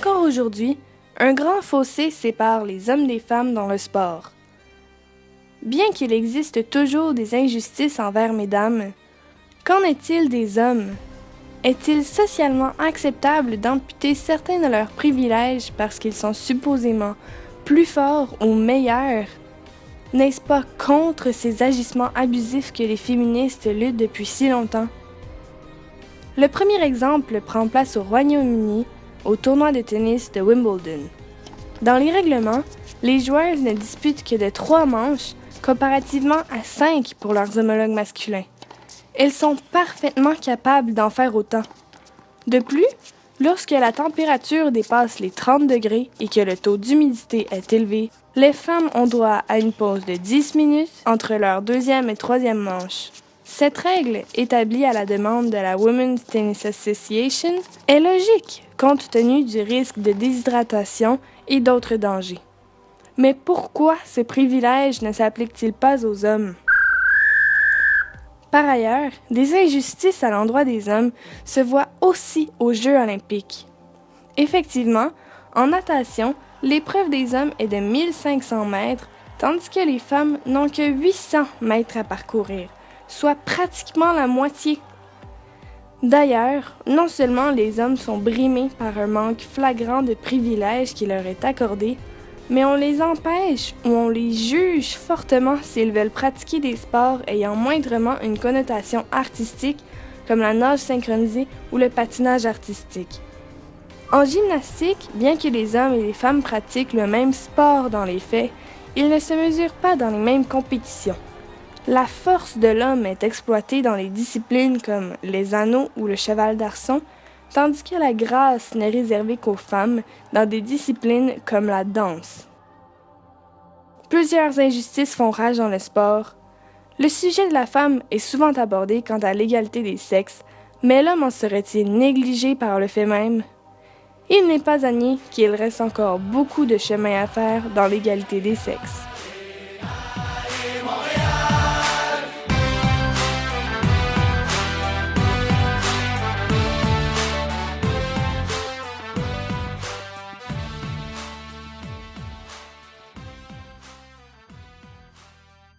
Encore aujourd'hui, un grand fossé sépare les hommes des femmes dans le sport. Bien qu'il existe toujours des injustices envers mesdames, qu'en est-il des hommes? Est-il socialement acceptable d'amputer certains de leurs privilèges parce qu'ils sont supposément plus forts ou meilleurs? N'est-ce pas contre ces agissements abusifs que les féministes luttent depuis si longtemps? Le premier exemple prend place au Royaume-Uni, au tournoi de tennis de Wimbledon. Dans les règlements, les joueuses ne disputent que de 3 manches, comparativement à 5 pour leurs homologues masculins. Elles sont parfaitement capables d'en faire autant. De plus, lorsque la température dépasse les 30 degrés et que le taux d'humidité est élevé, les femmes ont droit à une pause de 10 minutes entre leur 2e et 3e manche. Cette règle, établie à la demande de la Women's Tennis Association, est logique compte tenu du risque de déshydratation et d'autres dangers. Mais pourquoi ce privilège ne s'applique-t-il pas aux hommes? Par ailleurs, des injustices à l'endroit des hommes se voient aussi aux Jeux olympiques. Effectivement, en natation, l'épreuve des hommes est de 1500 mètres, tandis que les femmes n'ont que 800 mètres à parcourir, soit pratiquement la moitié. D'ailleurs, non seulement les hommes sont brimés par un manque flagrant de privilèges qui leur est accordé, mais on les empêche ou on les juge fortement s'ils veulent pratiquer des sports ayant moindrement une connotation artistique, comme la nage synchronisée ou le patinage artistique. En gymnastique, bien que les hommes et les femmes pratiquent le même sport dans les faits, ils ne se mesurent pas dans les mêmes compétitions. La force de l'homme est exploitée dans les disciplines comme les anneaux ou le cheval d'arçon, tandis que la grâce n'est réservée qu'aux femmes dans des disciplines comme la danse. Plusieurs injustices font rage dans le sport. Le sujet de la femme est souvent abordé quant à l'égalité des sexes, mais l'homme en serait-il négligé par le fait même? Il n'est pas à nier qu'il reste encore beaucoup de chemin à faire dans l'égalité des sexes.